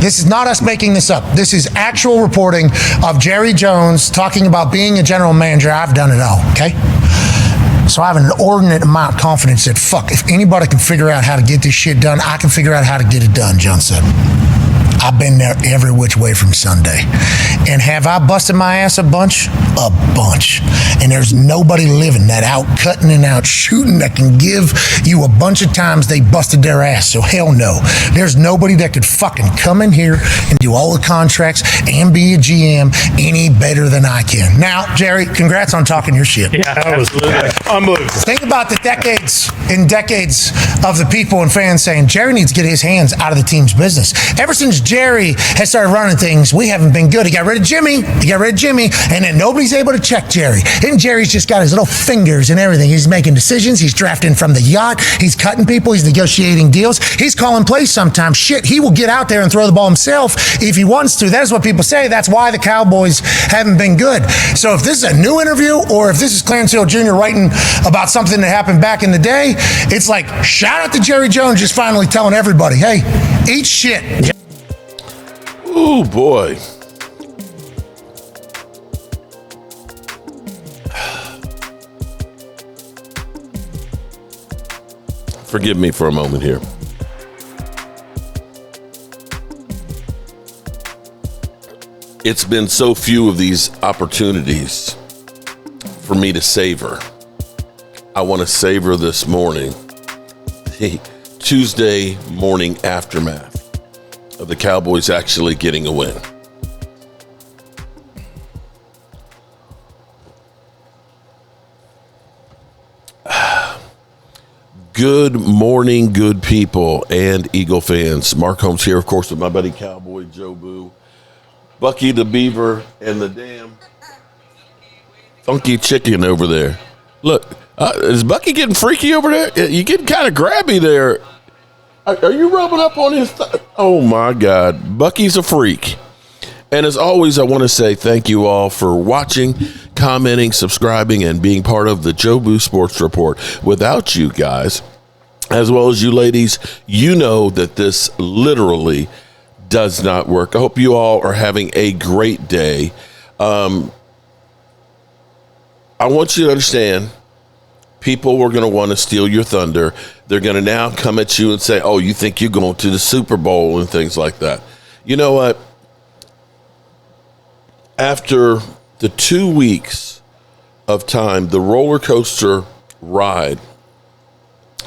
This is not us making this up. This is actual reporting of Jerry Jones talking about being a general manager. I've done it all, okay? So I have an inordinate amount of confidence that, fuck, if anybody can figure out how to get this shit done, I can figure out how to get it done, John said. I've been there every which way from Sunday. And have I busted my ass a bunch? A bunch. And there's nobody living that out cutting and out shooting that can give you a bunch of times they busted their ass. So hell no. There's nobody that could fucking come in here and do all the contracts and be a GM any better than I can. Now, Jerry, congrats on talking your shit. Yeah, absolutely. Unbelievable. Think about the decades and decades of the people and fans saying Jerry needs to get his hands out of the team's business. Ever since Jerry has started running things, we haven't been good. He got rid of Jimmy, and then nobody's able to check Jerry. And Jerry's just got his little fingers and everything. He's making decisions. He's drafting from the yacht. He's cutting people. He's negotiating deals. He's calling plays sometimes. Shit, he will get out there and throw the ball himself if he wants to. That is what people say. That's why the Cowboys haven't been good. So if this is a new interview or if this is Clarence Hill Jr. writing about something that happened back in the day, it's like, shout out to Jerry Jones just finally telling everybody, hey, eat shit. Oh, boy. Forgive me for a moment here. It's been so few of these opportunities for me to savor. I want to savor this morning, the Tuesday morning aftermath of the Cowboys actually getting a win. Good morning, good people and Eagle fans. Mark Holmes here, of course, with my buddy Cowboy Joe Boo, Bucky the Beaver, and the damn funky chicken over there. Look, is Bucky getting freaky over there? You getting kind of grabby there. Are you rubbing up on his oh, my God. Bucky's a freak. And as always, I want to say thank you all for watching, commenting, subscribing, and being part of the Joe Boo Sports Report. Without you guys, as well as you ladies, you know that this literally does not work. I hope you all are having a great day. I want you to understand, people were going to want to steal your thunder. They're going to now come at you and say, oh, you think you're going to the Super Bowl and things like that. You know what? After the 2 weeks of time, the roller coaster ride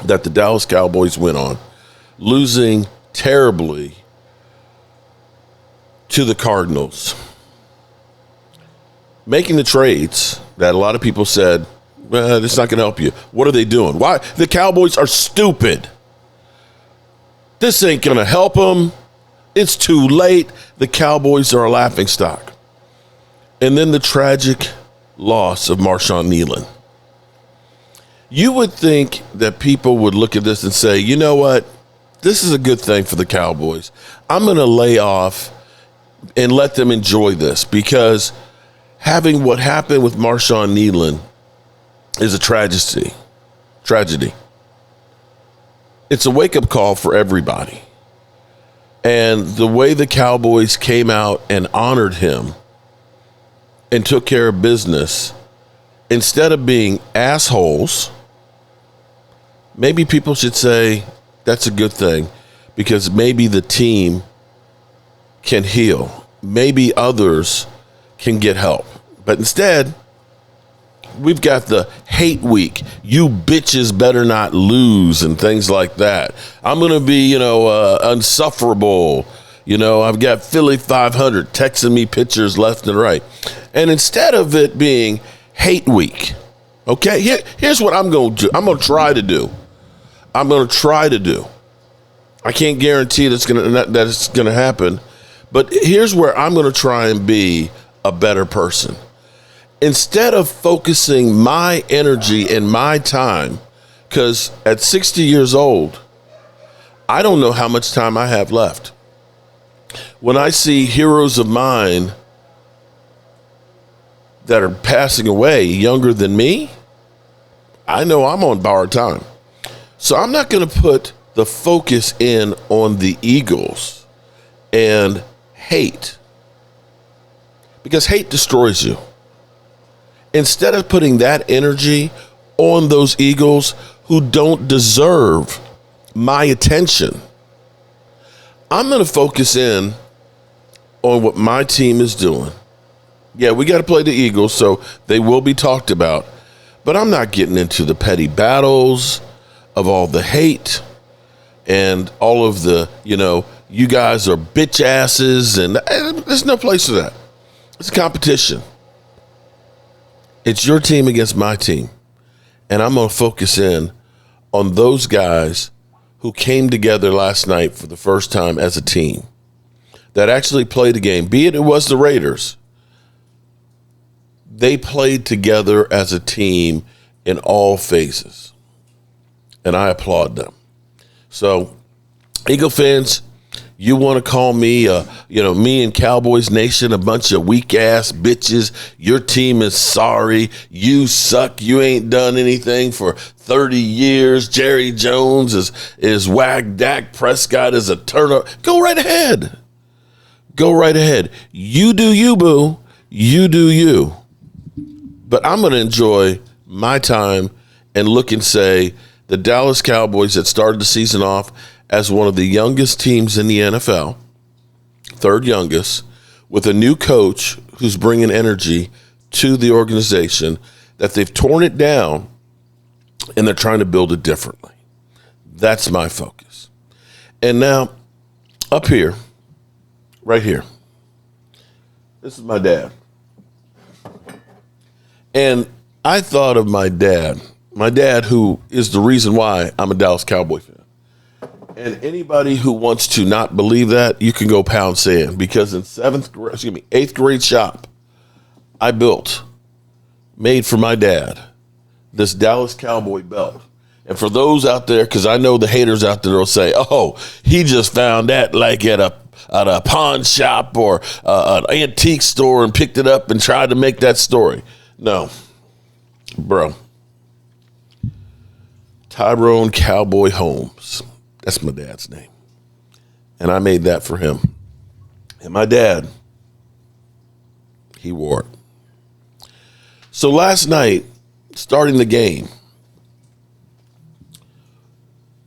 that the Dallas Cowboys went on, losing terribly to the Cardinals, making the trades that a lot of people said, well, it's not going to help you. What are they doing? Why? The Cowboys are stupid. This ain't going to help them. It's too late. The Cowboys are a laughingstock. And then the tragic loss of Marshawn Nealon. You would think that people would look at this and say, you know what? This is a good thing for the Cowboys. I'm going to lay off and let them enjoy this, because having what happened with Marshawn Nealon is a tragedy. It's a wake-up call for everybody. And the way the Cowboys came out and honored him and took care of business, instead of being assholes, maybe people should say that's a good thing, because maybe the team can heal. Maybe others can get help. But instead, we've got the hate week. You bitches better not lose and things like that. I'm going to be, unsufferable. I've got Philly 500 texting me pictures left and right. And instead of it being hate week, okay, here's what I'm going to do. I'm going to try to do. I can't guarantee that it's going to happen. But here's where I'm going to try and be a better person. Instead of focusing my energy and my time, because at 60 years old, I don't know how much time I have left. When I see heroes of mine that are passing away younger than me, I know I'm on borrowed time. So I'm not going to put the focus in on the Eagles and hate, because hate destroys you. Instead of putting that energy on those Eagles who don't deserve my attention, I'm going to focus in on what my team is doing. Yeah, we got to play the Eagles, so they will be talked about. But I'm not getting into the petty battles of all the hate and all of the, you guys are bitch asses, and there's no place for that. It's a competition. It's your team against my team. And I'm going to focus in on those guys who came together last night for the first time as a team, that actually played a game, be it was the Raiders. They played together as a team in all phases, and I applaud them. So, Eagle fans, you want to call me, me and Cowboys Nation a bunch of weak-ass bitches. Your team is sorry. You suck. You ain't done anything for 30 years. Jerry Jones is whack. Dak Prescott is a turnover. Go right ahead. Go right ahead. You do you, boo. You do you. But I'm going to enjoy my time and look and say the Dallas Cowboys that started the season off as one of the youngest teams in the NFL, third youngest, with a new coach who's bringing energy to the organization, that they've torn it down and they're trying to build it differently. That's my focus. And now, up here, right here, this is my dad. And I thought of my dad who is the reason why I'm a Dallas Cowboy fan. And anybody who wants to not believe that, you can go pound sand, because in 8th grade shop, I made for my dad this Dallas Cowboy belt. And for those out there, because I know the haters out there will say, oh, he just found that like at a pawn shop or an antique store and picked it up and tried to make that story. No, bro. Tyrone Cowboy Holmes. That's my dad's name. And I made that for him. And my dad, he wore it. So last night, starting the game,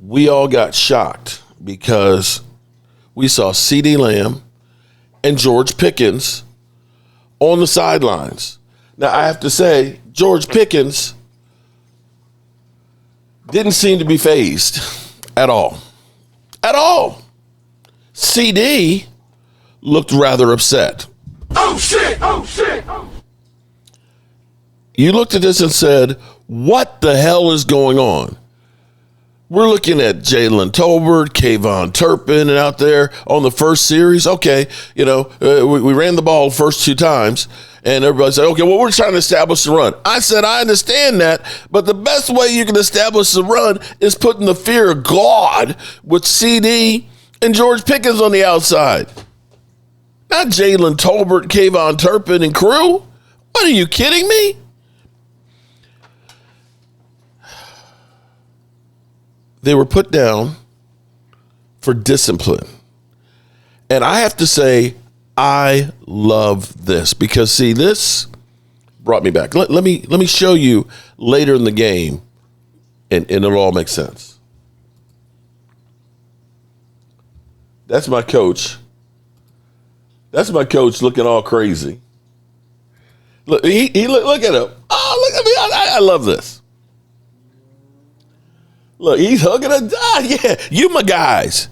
we all got shocked because we saw CeeDee Lamb and George Pickens on the sidelines. Now, I have to say, George Pickens didn't seem to be fazed at all. At all. CeeDee looked rather upset. Oh, shit! Oh, shit! Oh. You looked at this and said, what the hell is going on? We're looking at Jalen Tolbert, Kayvon Turpin, and out there on the first series. Okay, we ran the ball the first 2 times, and everybody said, okay, well, we're trying to establish the run. I said, I understand that, but the best way you can establish the run is putting the fear of God with CeeDee and George Pickens on the outside. Not Jalen Tolbert, Kayvon Turpin, and crew. What, are you kidding me? They were put down for discipline. And I have to say, I love this because, see, this brought me back. Let me show you later in the game, and it'll all make sense. That's my coach. That's my coach looking all crazy. Look, he look at him. Oh, look at me. I love this. Look, he's hugging a yeah, you my guys.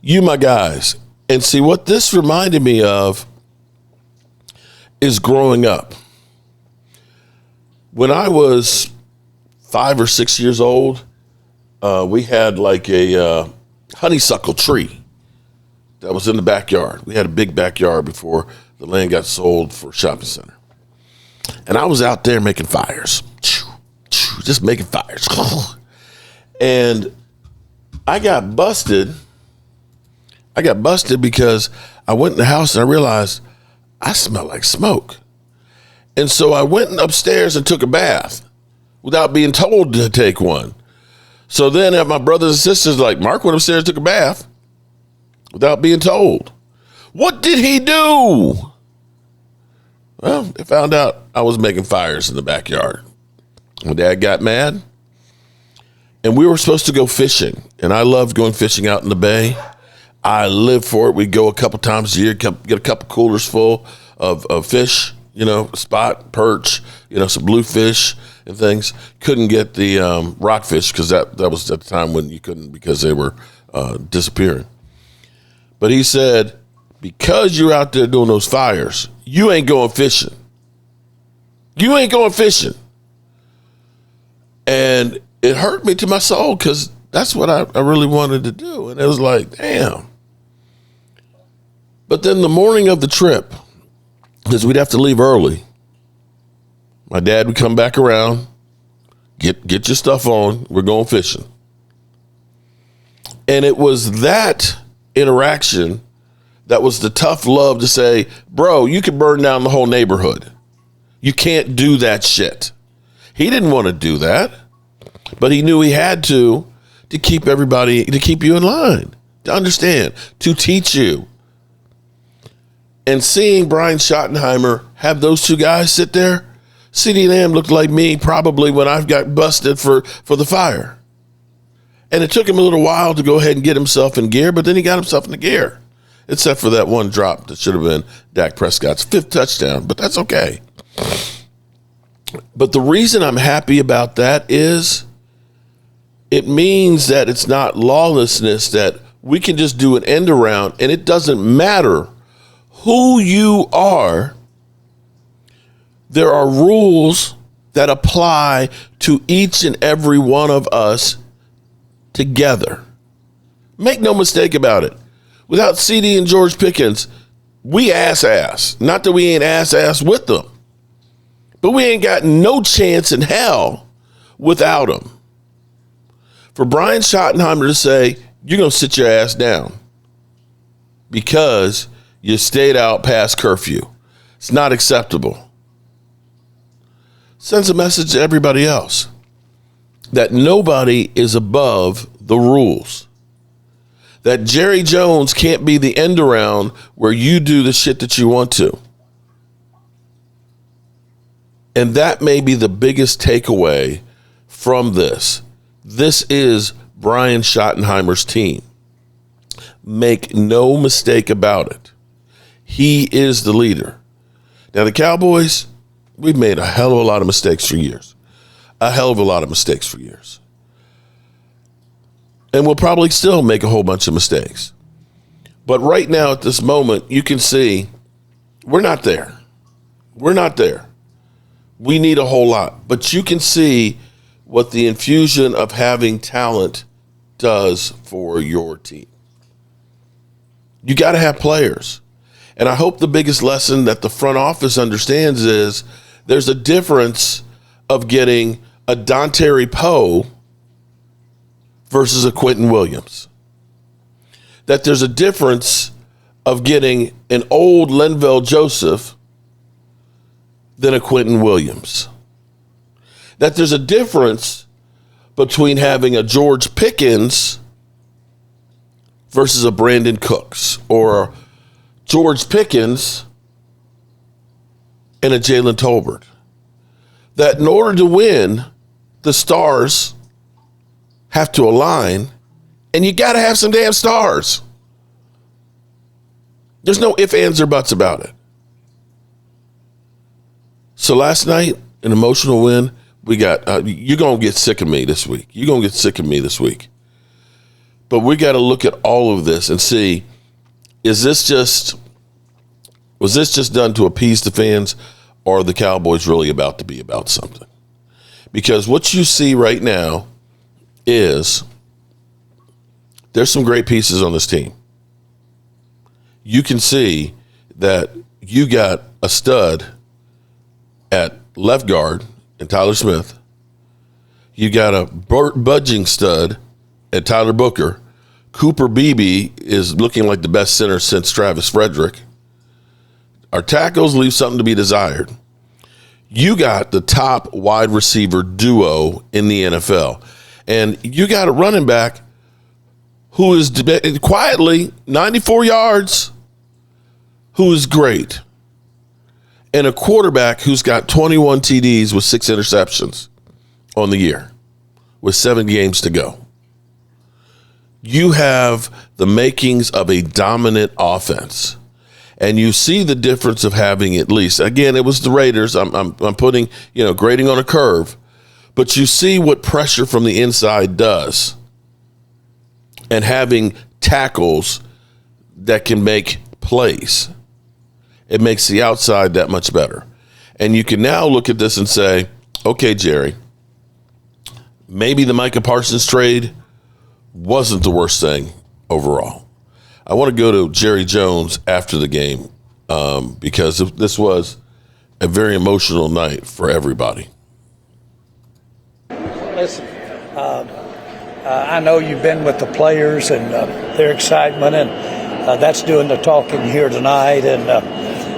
You my guys. And see, what this reminded me of is growing up. When I was 5 or 6 years old, we had like a honeysuckle tree that was in the backyard. We had a big backyard before the land got sold for a shopping center. And I was out there making fires. Just making fires. And I got busted. Because I went in the house and I realized I smell like smoke. And so I went upstairs and took a bath without being told to take one. So then my brothers and sisters like, Mark went upstairs and took a bath without being told. What did he do? Well, they found out I was making fires in the backyard. My dad got mad, and we were supposed to go fishing. And I loved going fishing out in the bay. I lived for it. We'd go a couple times a year, get a couple coolers full of fish, spot, perch, some bluefish and things. Couldn't get the rockfish because that was at the time when you couldn't because they were disappearing. But he said, because you're out there doing those fires, you ain't going fishing. You ain't going fishing. And it hurt me to my soul because that's what I really wanted to do. And it was like, damn. But then the morning of the trip, because we'd have to leave early, my dad would come back around, get your stuff on, we're going fishing. And it was that interaction that was the tough love to say, bro, you could burn down the whole neighborhood. You can't do that shit. He didn't want to do that, but he knew he had to keep everybody, to keep you in line, to understand, to teach you. And seeing Brian Schottenheimer have those two guys sit there, Ceedee and M looked like me probably when I got busted for the fire. And it took him a little while to go ahead and get himself in gear, but then he got himself in the gear. Except for that one drop that should have been Dak Prescott's 5th touchdown, but that's okay. But the reason I'm happy about that is it means that it's not lawlessness, that we can just do an end around, and it doesn't matter who you are. There are rules that apply to each and every one of us together. Make no mistake about it. Without Ceedee and George Pickens, we ass. Not that we ain't ass with them, but we ain't got no chance in hell without them. For Brian Schottenheimer to say, you're going to sit your ass down because you stayed out past curfew. It's not acceptable. Sends a message to everybody else that nobody is above the rules. That Jerry Jones can't be the end around where you do the shit that you want to. And that may be the biggest takeaway from this. This is Brian Schottenheimer's team. Make no mistake about it. He is the leader. Now, the Cowboys, we've made a hell of a lot of mistakes for years. And we'll probably still make a whole bunch of mistakes. But right now, at this moment, you can see we're not there. We need a whole lot. But you can see what the infusion of having talent does for your team. You got to have players. And I hope the biggest lesson that the front office understands is there's a difference of getting a Dontari Poe versus a Quentin Williams. That there's a difference of getting an old Linval Joseph than a Quentin Williams. That there's a difference between having a George Pickens versus a Brandon Cooks, or George Pickens and a Jalen Tolbert. That in order to win, the stars have to align, and you got to have some damn stars. There's no ifs, ands, or buts about it. So last night, an emotional win. We got, you're going to get sick of me this week. But we got to look at all of this and see, was this just done to appease the fans, or are the Cowboys really about to be about something? Because what you see right now is there's some great pieces on this team. You can see that you got a stud at left guard in Tyler Smith. You got a budging stud at Tyler Booker. Cooper Beebe is looking like the best center since Travis Frederick. Our tackles leave something to be desired. You got the top wide receiver duo in the NFL. And you got a running back who is quietly 94 yards, who is great, and a quarterback who's got 21 TDs with 6 interceptions on the year with 7 games to go. You have the makings of a dominant offense. And you see the difference of having at least, again, it was the Raiders. I'm putting, grading on a curve, but you see what pressure from the inside does, and having tackles that can make plays. It makes the outside that much better. And you can now look at this and say, okay, Jerry, maybe the Micah Parsons trade wasn't the worst thing overall. I want to go to Jerry Jones after the game because this was a very emotional night for everybody. Listen, I know you've been with the players and their excitement, and that's doing the talking here tonight. And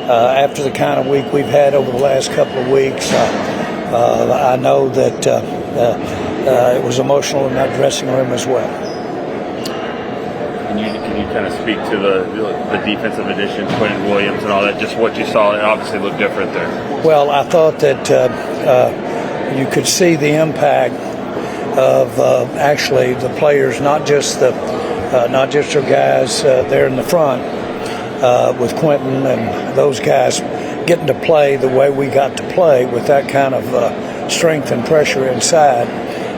after the kind of week we've had over the last couple of weeks, I know that it was emotional in that dressing room as well. Can you kind of speak to the defensive additions, Quentin Williams and all that, just what you saw? It obviously looked different there. Well, I thought that you could see the impact of actually the players, not just your guys there in the front with Quentin and those guys getting to play the way we got to play with that kind of strength and pressure inside.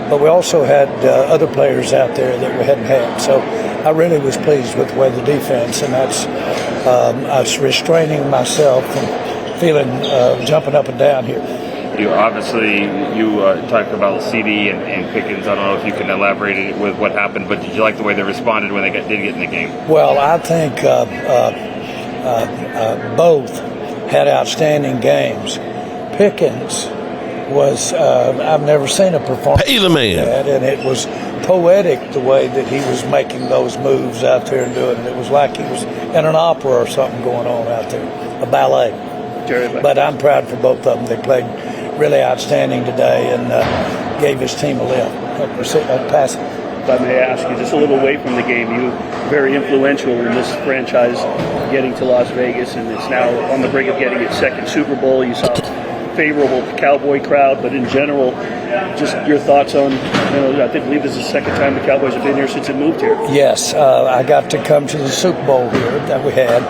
But we also had other players out there that we hadn't had. So I really was pleased with the way the defense, and that's I was restraining myself from feeling jumping up and down here. You talked about Ceedee and Pickens. I don't know if you can elaborate with what happened, but did you like the way they responded when they did get in the game? Well, I think both had outstanding games. Pickens was I've never seen a performance Pay the man. like that, and it was poetic the way that he was making those moves out there and doing it. It was like he was in an opera or something going on out there, a ballet. But I'm proud for both of them. They played really outstanding today and gave his team a lift. Pass it. If I may ask you, just a little away from the game, you were very influential in this franchise getting to Las Vegas, and it's now on the brink of getting its second Super Bowl. You saw a favorable Cowboy crowd, but in general, just your thoughts on, I believe this is the second time the Cowboys have been here since it moved here. Yes, I got to come to the Super Bowl here that we had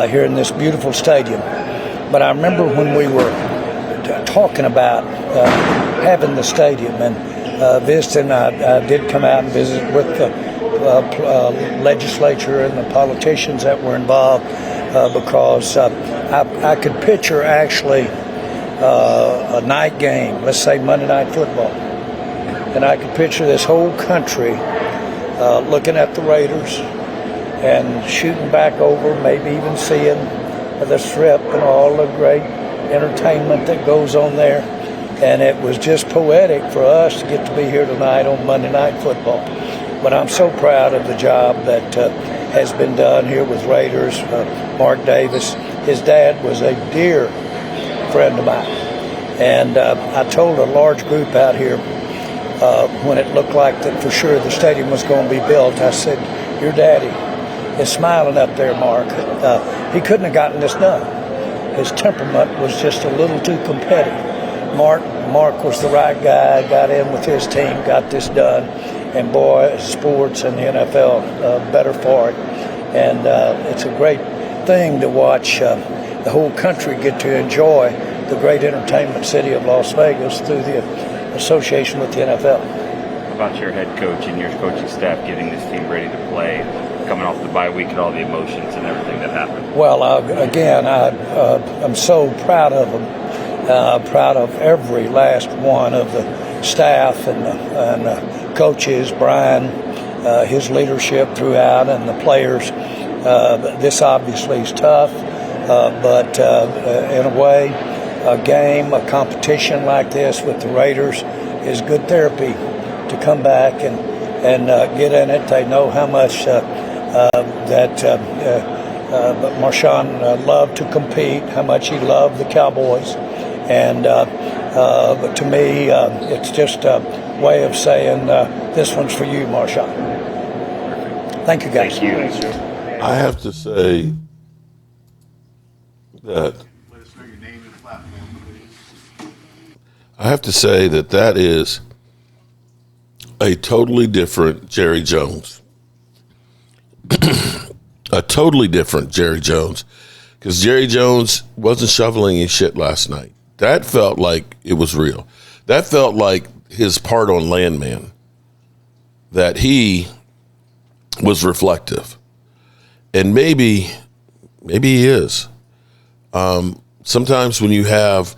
here in this beautiful stadium. But I remember when we were talking about having the stadium and visiting, I did come out and visit with the legislature and the politicians that were involved because I could picture actually a night game, let's say Monday Night Football. And I could picture this whole country looking at the Raiders and shooting back over, maybe even seeing the Strip and all the great entertainment that goes on there. And it was just poetic for us to get to be here tonight on Monday Night Football. But I'm so proud of the job that has been done here with Raiders. Mark Davis, his dad was a dear friend of mine. And I told a large group out here when it looked like that for sure the stadium was going to be built, I said, your daddy is smiling up there, Mark. He couldn't have gotten this done. His temperament was just a little too competitive. Mark was the right guy, got in with his team, got this done. And boy, sports and the NFL better for it. And it's a great thing to watch the whole country get to enjoy the great entertainment city of Las Vegas through the association with the NFL. How about your head coach and your coaching staff getting this team ready to play, coming off the bye week and all the emotions and everything that happened? Well, again, I'm so proud of them. Proud of every last one of the staff and coaches, Brian, his leadership throughout, and the players. This obviously is tough, but in a way, a game, a competition like this with the Raiders is good therapy to come back and get in it. They know how much Marshawn loved to compete, how much he loved the Cowboys. And but to me, it's just a way of saying this one's for you, Marshawn. Thank you, guys. Thank you. I have to say, that Let us know your name and platform, please. I have to say that is a totally different Jerry Jones. A totally different Jerry Jones. Because Jerry Jones wasn't shoveling his shit last night. That felt like it was real. That felt like his part on Landman. That he was reflective. And maybe he is. Sometimes when you have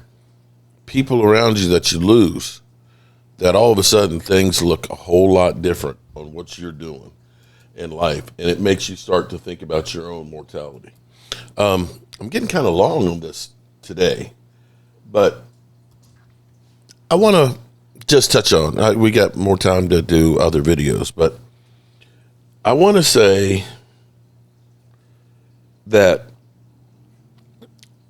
people around you that you lose, that all of a sudden things look a whole lot different on what you're doing in life. And it makes you start to think about your own mortality. I'm getting kind of long on this today, but I want to just touch on, we got more time to do other videos, but I want to say that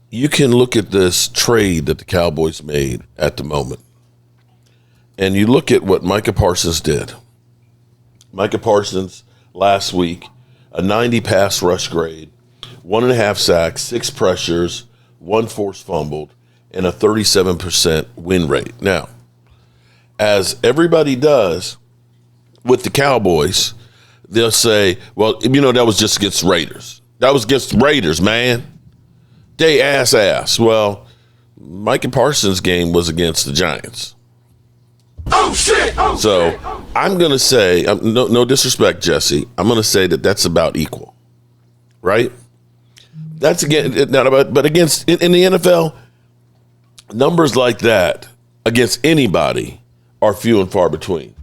you can look at this trade that the Cowboys made at the moment, and you look at what Micah Parsons did. Micah Parsons last week, a 90 pass rush grade, 1.5 sacks, 6 pressures, 1 forced fumbled, and a 37% win rate. Now, as everybody does with the Cowboys, they'll say, well, that was just against Raiders. That was against Raiders, man. They ass. Well, Micah Parsons' game was against the Giants. Oh, shit! So I'm going to say, no disrespect, Jesse, I'm going to say that's about equal, right? That's again, but against in the NFL, numbers like that against anybody are few and far between.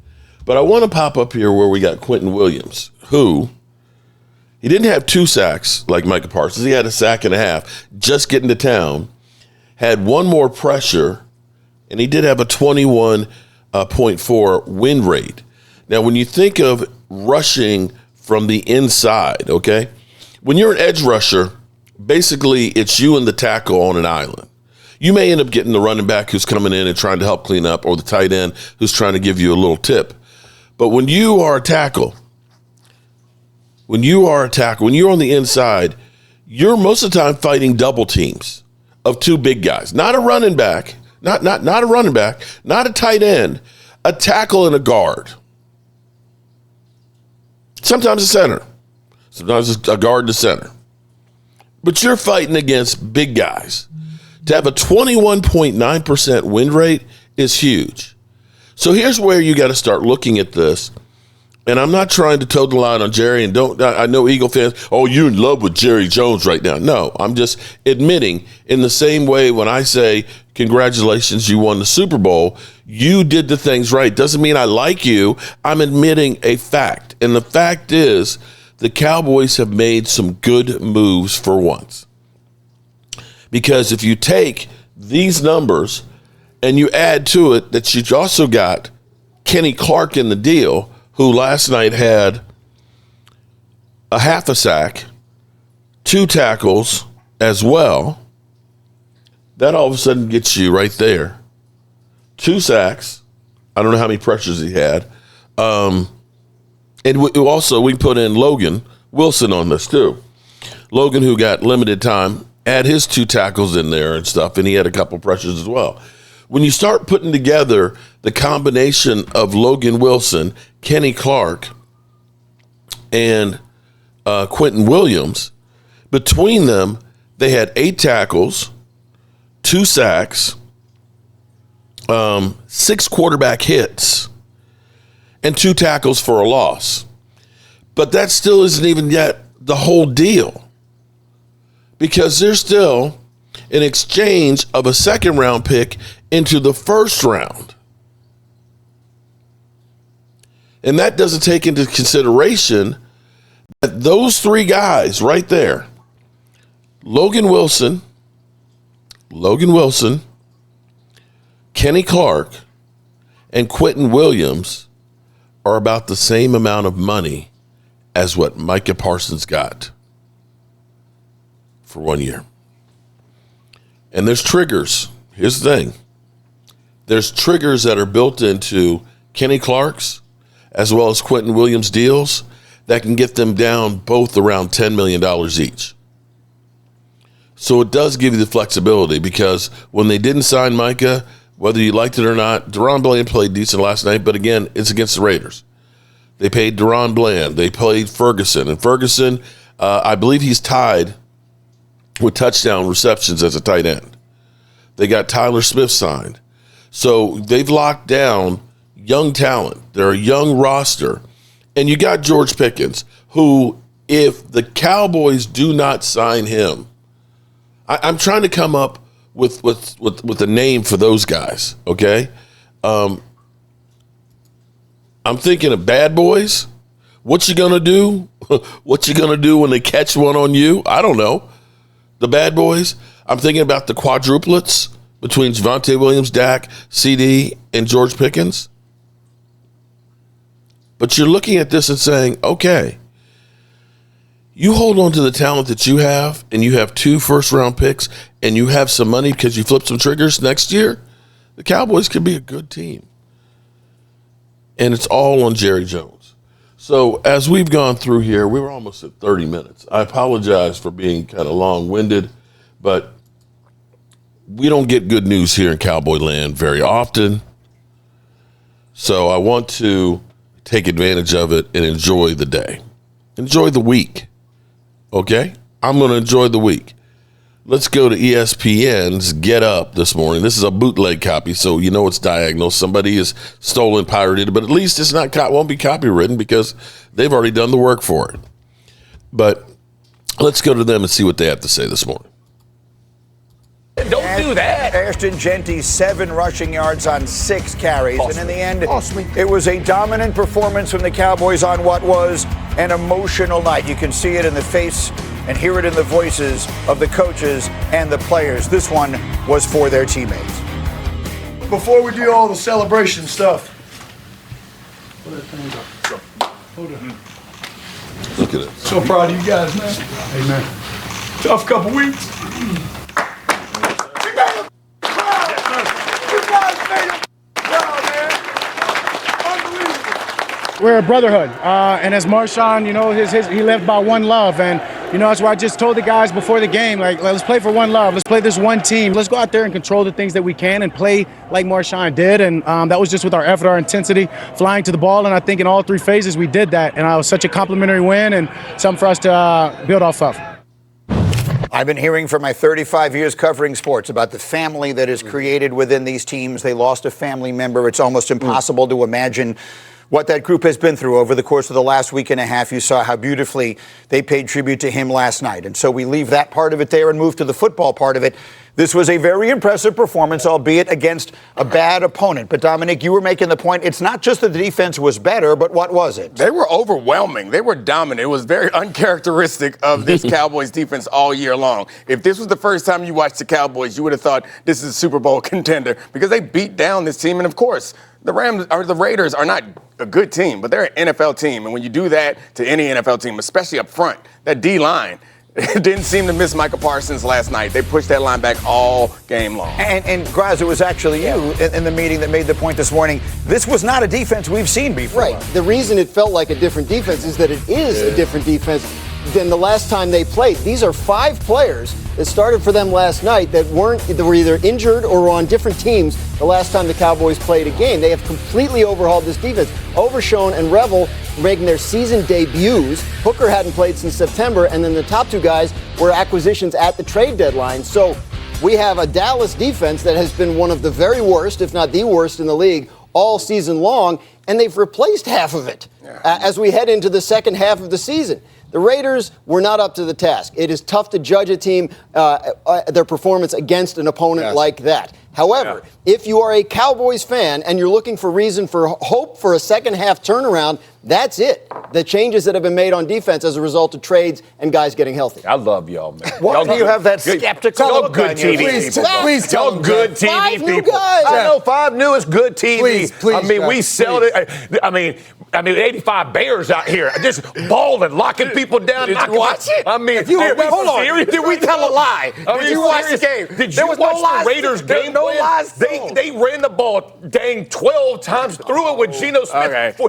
But I want to pop up here where we got Quentin Williams, who he didn't have 2 sacks like Micah Parsons. He had a sack and a half just getting to town, had 1 more pressure, and he did have a 21.4 win rate. Now, when you think of rushing from the inside, okay, when you're an edge rusher, basically it's you and the tackle on an island. You may end up getting the running back who's coming in and trying to help clean up, or the tight end who's trying to give you a little tip. But when you are a tackle, when you're on the inside, you're most of the time fighting double teams of 2 big guys. Not a running back, not a running back, not a tight end, a tackle and a guard. Sometimes a center. Sometimes a guard and a center. But you're fighting against big guys. To have a 21.9% win rate is huge. So here's where you got to start looking at this. And I'm not trying to toe the line on Jerry, and I know Eagle fans, oh, you're in love with Jerry Jones right now. No, I'm just admitting, in the same way when I say, congratulations, you won the Super Bowl, you did the things right. Doesn't mean I like you. I'm admitting a fact. And the fact is, the Cowboys have made some good moves for once. Because if you take these numbers and you add to it that you also got Kenny Clark in the deal, who last night had a half a sack, 2 tackles as well, that all of a sudden gets you right there. 2 sacks. I don't know how many pressures he had. And we put in Logan Wilson on this too. Logan, who got limited time, had his 2 tackles in there and stuff, and he had a couple pressures as well. When you start putting together the combination of Logan Wilson, Kenny Clark, and Quentin Williams, between them, they had 8 tackles, 2 sacks, 6 quarterback hits, and 2 tackles for a loss. But that still isn't even yet the whole deal, because there's still an exchange of a 2nd-round pick into the 1st round. And that doesn't take into consideration that those 3 guys right there, Logan Wilson, Kenny Clark, and Quentin Williams, are about the same amount of money as what Micah Parsons got for 1 year. And there's triggers. Here's the thing. There's triggers that are built into Kenny Clark's as well as Quentin Williams deals that can get them down both around $10 million each. So it does give you the flexibility, because when they didn't sign Micah, whether you liked it or not, Deron Bland played decent last night, but again, it's against the Raiders. They paid Deron Bland. They played Ferguson. And Ferguson, I believe he's tied with touchdown receptions as a tight end. They got Tyler Smith signed. So they've locked down young talent. They're a young roster. And you got George Pickens, who, if the Cowboys do not sign him, I'm trying to come up with a name for those guys, okay? I'm thinking of bad boys. What you gonna do? What you gonna do when they catch one on you? I don't know. The bad boys. I'm thinking about the quadruplets between Javonte Williams, Dak, Ceedee, and George Pickens. But you're looking at this and saying, okay, you hold on to the talent that you have, and you have 2 first-round picks, and you have some money because you flip some triggers next year, the Cowboys could be a good team. And it's all on Jerry Jones. So as we've gone through here, we were almost at 30 minutes. I apologize for being kind of long-winded, but we don't get good news here in Cowboy Land very often. So I want to take advantage of it and enjoy the day. Enjoy the week. Okay? I'm going to enjoy the week. Let's go to ESPN's Get Up this morning. This is a bootleg copy, so you know it's diagonal. Somebody has stolen, pirated it, but at least it's not won't be copywritten because they've already done the work for it. But let's go to them and see what they have to say this morning. Don't do that. Ashton Genty, 7 rushing yards on 6 carries. And in the end, it was a dominant performance from the Cowboys on what was an emotional night. You can see it in the face and hear it in the voices of the coaches and the players. This one was for their teammates. Before we do all the celebration stuff, Look at it. so proud of you guys, man. Hey, man. Tough couple weeks. We're a brotherhood, and as Marshawn, you know, he lived by one love, and you know that's why I just told the guys before the game, like, let's play for one love, let's play this one team, let's go out there and control the things that we can and play like Marshawn did, and that was just with our effort, our intensity, flying to the ball, and I think in all 3 phases we did that, and it was such a complimentary win and something for us to build off of. I've been hearing for my 35 years covering sports about the family that is created within these teams. They lost a family member. It's almost impossible to imagine what that group has been through over the course of the last week and a half. You saw how beautifully they paid tribute to him last night. And so we leave that part of it there and move to the football part of it. This was a very impressive performance, albeit against a bad opponent. But, Dominic, you were making the point, it's not just that the defense was better, but what was it? They were overwhelming. They were dominant. It was very uncharacteristic of this Cowboys defense all year long. If this was the first time you watched the Cowboys, you would have thought this is a Super Bowl contender because they beat down this team. And, of course, the Raiders are not a good team, but they're an NFL team. And when you do that to any NFL team, especially up front, that D-line, it didn't seem to miss Micah Parsons last night. They pushed that line back all game long. And Graz, it was actually you in the meeting that made the point this morning. This was not a defense we've seen before. Right. The reason it felt like a different defense is that it is a different defense than the last time they played. These are 5 players that started for them last night that were either injured or were on different teams the last time the Cowboys played a game. They have completely overhauled this defense. Overshone and Revel making their season debuts. Hooker hadn't played since September, and then the top 2 guys were acquisitions at the trade deadline. So we have a Dallas defense that has been one of the very worst, if not the worst in the league all season long, and they've replaced half of it as we head into the second half of the season. The Raiders were not up to the task. It is tough to judge a team, their performance against an opponent like that. However, if you are a Cowboys fan and you're looking for reason for hope for a second half turnaround, that's it. The changes that have been made on defense as a result of trades and guys getting healthy. I love y'all, man. Why do you have that skeptical look good on you? TV. Please y'all good TV 5 new people. guys. I know 5 new is good TV. Please, I mean, we sell it. I mean, 85 Bears out here just balling, locking people down. Did you watch it? I mean, hold on. Did we tell a lie? Did you watch the game? Did you watch the Raiders game? No lies. They ran the ball dang 12 times, threw it with Geno Smith.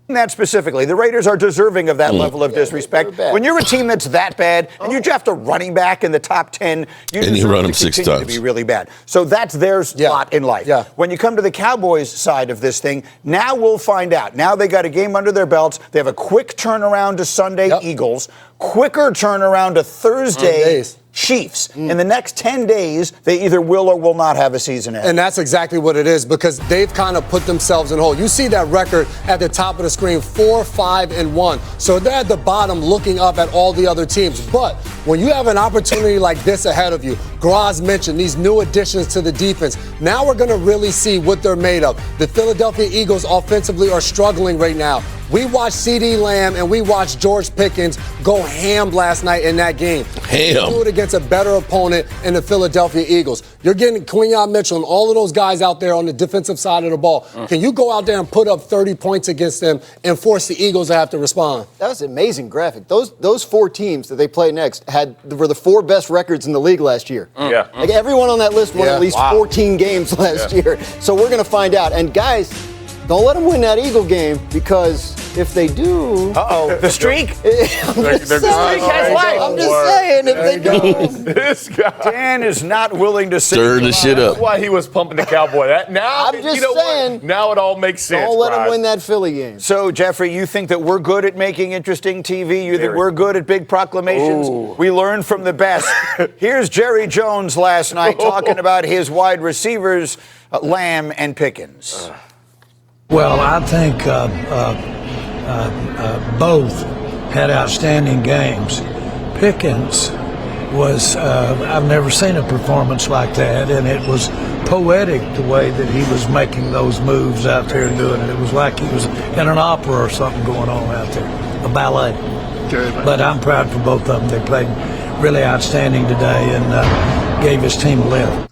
That specifically, the Raiders are deserving of that level of disrespect. When you're a team that's that bad and you draft a running back in the top 10, you run him 6 times. To be really bad. So that's their spot in life. Yeah. When you come to the Cowboys side of this thing, now we'll find out. Now they got a game under their belts. They have a quick turnaround to Sunday Eagles, quicker turnaround to Thursday Chiefs. In the next 10 days, they either will or will not have a season ahead. And that's exactly what it is, because they've kind of put themselves in a hole. You see that record at the top of the screen, 4-5-1. So they're at the bottom looking up at all the other teams. But when you have an opportunity like this ahead of you, Graz mentioned these new additions to the defense. Now we're going to really see what they're made of. The Philadelphia Eagles offensively are struggling right now. We watched Ceedee Lamb and we watched George Pickens go ham last night in that game. Ham. Do it against a better opponent in the Philadelphia Eagles. You're getting Quinyon Mitchell and all of those guys out there on the defensive side of the ball. Can you go out there and put up 30 points against them and force the Eagles to have to respond? That was an amazing graphic. Those 4 teams that they play next were the 4 best records in the league last year. Yeah. Like everyone on that list won at least 14 games last year. So we're going to find out. And guys, don't let them win that Eagle game, because if they do... The streak? I'm just saying, if they do... This guy. Dan is not willing to say... Stir the shit up. That's why he was pumping the Cowboy. Now, I'm just saying, what? Now it all makes sense. don't let them Bryce. win that Philly game. So, Jeffrey, you think that we're good at making interesting TV? You think we're good at big proclamations? Ooh. We learn from the best. Here's Jerry Jones last night talking about his wide receivers, Lamb and Pickens. Well, I think both had outstanding games. Pickens was, I've never seen a performance like that, and it was poetic the way that he was making those moves out there and doing it. It was like he was in an opera or something going on out there, a ballet. But I'm proud for both of them. They played really outstanding today and gave his team a lift.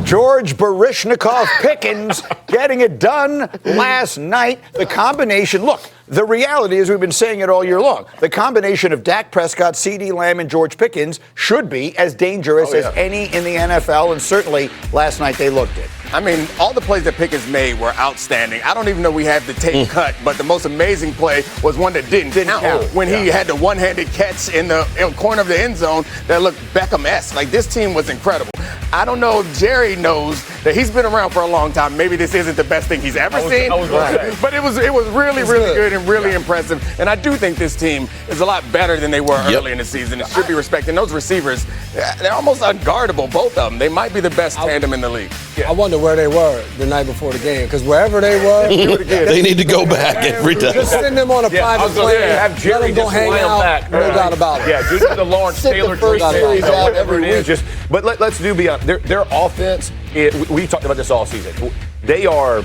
George Baryshnikov Pickens getting it done last night. The combination, look, the reality is we've been saying it all year long. The combination of Dak Prescott, Ceedee Lamb, and George Pickens should be as dangerous as any in the NFL, and certainly last night they looked it. I mean, all the plays that Pickens made were outstanding. I don't even know we have the tape cut, but the most amazing play was one that didn't count. When he had the one-handed catch in the corner of the end zone that looked Beckham-esque. Like, this team was incredible. I don't know if Jerry knows that he's been around for a long time. Maybe this isn't the best thing he's ever seen. But it was really good and really impressive. And I do think this team is a lot better than they were early in the season. It should be respected. And those receivers, they're almost unguardable, both of them. They might be the best tandem in the league. I wonder where they were the night before the game, because wherever they were, they need to go back every time. Just send them on a private plane, have Jerry let them go hang out, back. no doubt about it. Yeah, just the Lawrence Taylor first series out every week. But let's do beyond their offense. We talked about this all season. They are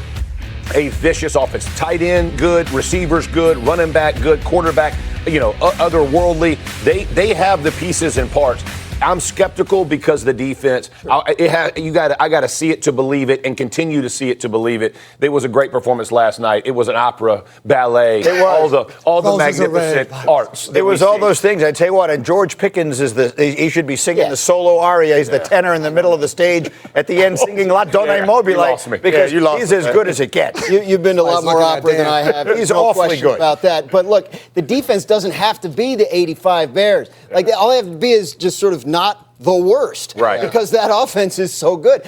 a vicious offense. Tight end, good. Receivers, good. Running back, good. Quarterback, otherworldly. They have the pieces and parts. I'm skeptical because the defense. I got to see it to believe it, and continue to see it to believe it. There was a great performance last night. It was an opera, ballet, all the magnificent arts. It was all those things. I tell you what, and George Pickens he should be singing the solo aria. He's the tenor in the middle of the stage at the end, singing La Donna Mobile, because he's as good as it gets. You've been to a lot more opera than I have. He's no awfully question good about that. But look, the defense doesn't have to be the 85 Bears. Like, all they have to be is just sort of not the worst, right? Because that offense is so good.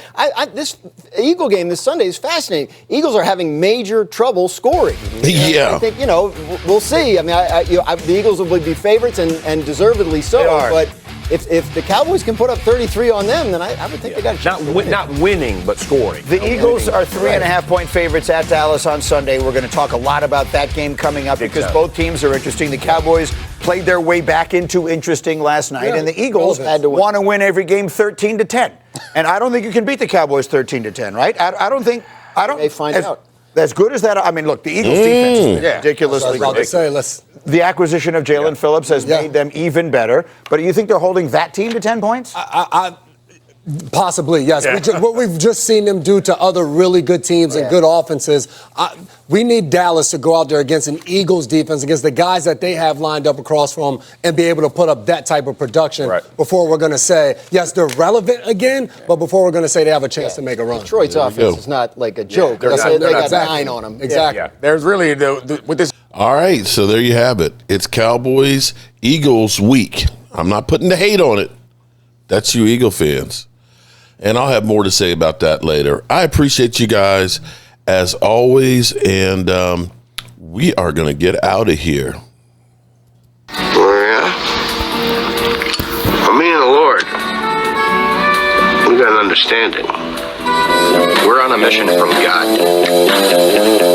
This Eagle game this Sunday is fascinating. Eagles are having major trouble scoring. Yeah, I think we'll see. I mean, the Eagles will be favorites and deservedly so. But if the Cowboys can put up 33 on them, then I would think they got a chance. Not winning, but scoring. The Eagles are 3.5-point favorites at Dallas on Sunday. We're going to talk a lot about that game coming up because both teams are interesting. The Cowboys played their way back into interesting last night, and the Eagles want to win every game 13-10. And I don't think you can beat the Cowboys 13-10, right? I don't think. They find out. As good as that, I mean, look, the Eagles' defense is ridiculously good. The acquisition of Jalen Phillips has made them even better. But do you think they're holding that team to 10 points? Possibly, yes. Yeah. What we've just seen them do to other really good teams and good offenses, we need Dallas to go out there against an Eagles defense, against the guys that they have lined up across from them, and be able to put up that type of production before we're going to say, yes, they're relevant again, but before we're going to say they have a chance to make a run. Detroit's offense is not like a joke. They're they not got exactly. 9 on them. Exactly. Yeah. There's really, with this. All right, so there you have it. It's Cowboys Eagles week. I'm not putting the hate on it. That's you Eagle fans. And I'll have more to say about that later. I appreciate you guys as always, and we are going to get out of here. Yeah. For me and the Lord, we got an understanding. We're on a mission from God.